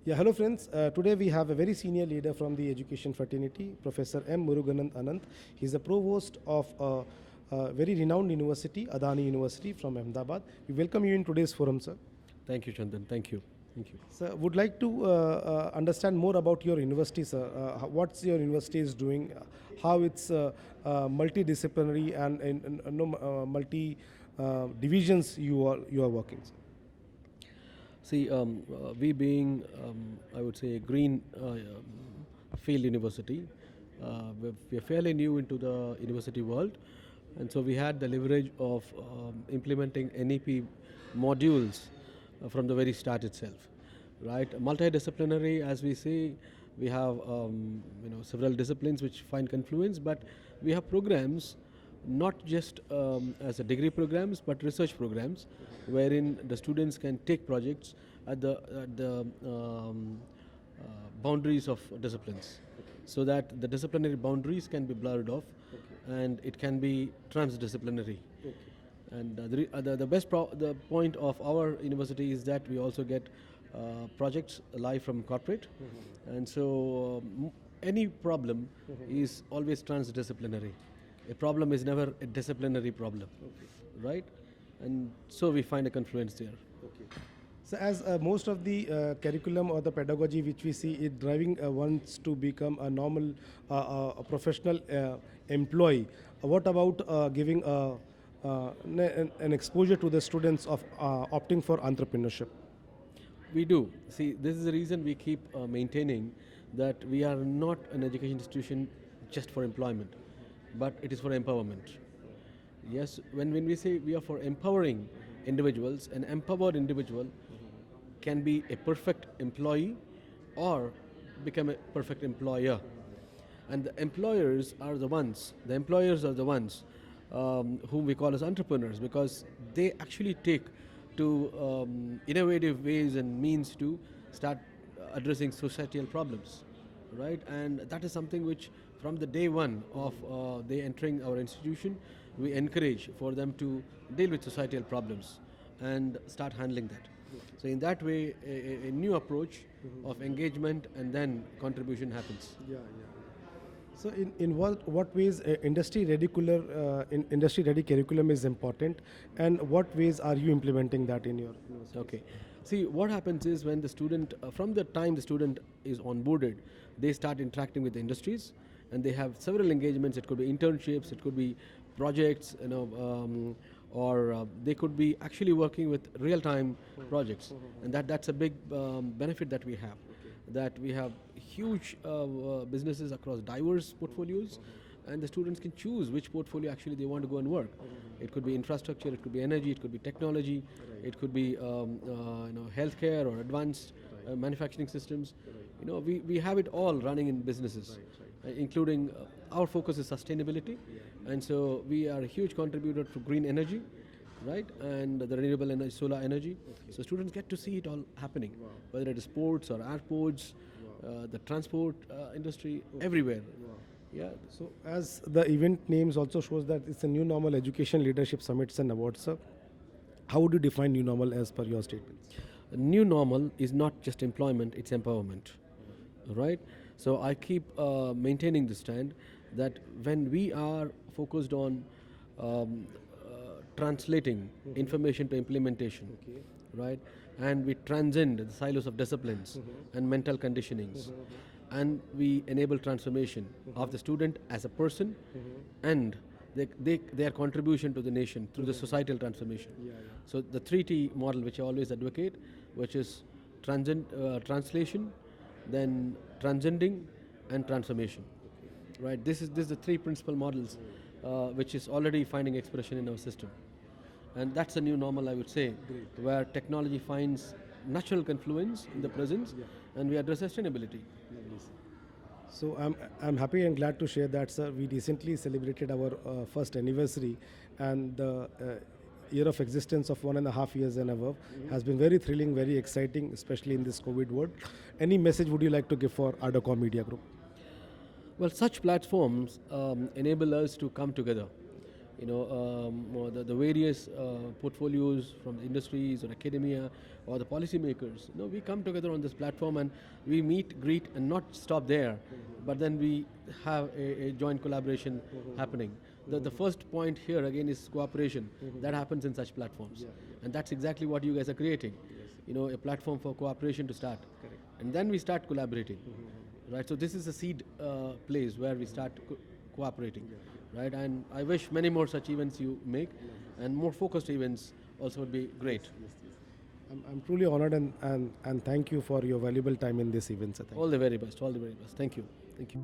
Yeah, hello friends. Today we have a very senior leader from the education fraternity, Professor Muruganant Anant. He's the Provost of a very renowned university, Adani University from Ahmedabad. We welcome you in today's forum, sir. Thank you, Chandan. Thank you. Thank you. Sir, would like to understand more about your university, sir. What's your university is doing, how it's multidisciplinary and multi divisions you are working, sir. See, we being, I would say, a green field university, we're fairly new into the university world, and so we had the leverage of implementing NEP modules from the very start itself, right? Multidisciplinary, as we say, we have several disciplines which find confluence, but we have programs not just as a degree programs but research programs wherein the students can take projects at the boundaries of disciplines, so that the disciplinary boundaries can be blurred off and it can be transdisciplinary. And the point of our university is that we also get projects live from corporate, and so any problem is always transdisciplinary. A problem is never a disciplinary problem, right? And so we find a confluence there. So as most of the curriculum or the pedagogy which we see it driving wants to become a normal a professional employee, what about giving an exposure to the students of opting for entrepreneurship? We do. See, this is the reason we keep maintaining that we are not an education institution just for employment, but it is for empowerment. Yes, when we say we are for empowering individuals, an empowered individual can be a perfect employee or become a perfect employer. And the employers are the ones whom we call as entrepreneurs, because they actually take to innovative ways and means to start addressing societal problems, right? And that is something which from the day one of they entering our institution, we encourage for them to deal with societal problems and start handling that. So in that way, a new approach of engagement and then contribution happens. So in what ways industry ready curriculum is important, and what ways are you implementing that in your university? Okay. See, what happens is when the student, from the time the student is onboarded, they start interacting with the industries, and they have several engagements. It could be internships, it could be projects, or they could be actually working with real-time projects, and that's a big benefit that we have. That we have huge businesses across diverse portfolios, and the students can choose which portfolio actually they want to go and work. It could be infrastructure, it could be energy, it could be technology, it could be healthcare or advanced manufacturing systems. We have it all running in businesses, including our focus is sustainability, and so we are a huge contributor to green energy, right, and the renewable energy, solar energy. So students get to see it all happening, whether it is ports or airports, the transport industry, everywhere. Yeah. So as the event names also shows that it's a new normal education leadership summits and awards, sir. How would you define new normal as per your statements? New normal is not just employment, it's empowerment, right? So I keep maintaining the stand that when we are focused on translating information to implementation, right? And we transcend the silos of disciplines and mental conditionings, and we enable transformation of the student as a person and their contribution to the nation through the societal transformation. So the 3T model, which I always advocate, which is translation, then transcending, and transformation. Right? This is the three principal models which is already finding expression in our system. And that's a new normal, I would say, where technology finds natural confluence in the presence, and we address sustainability. So I'm happy and glad to share that, sir. We recently celebrated our first anniversary, and the year of existence of 1.5 years and above has been very thrilling, very exciting, especially in this COVID world. Any message would you like to give for ArdorComm Media Group? Well, such platforms enable us to come together or the various portfolios from the industries or academia or the policymakers. We come together on this platform and we meet, greet, and not stop there, but then we have a joint collaboration happening. The first point here again is cooperation. That happens in such platforms, and that's exactly what you guys are creating. A platform for cooperation to start, and then we start collaborating, right? So this is a seed place where we start cooperating, right? And I wish many more such events you make, and more focused events also would be great. I'm truly honored and thank you for your valuable time in this event, sir. Thank you. All the very best. All the very best. Thank you. Thank you.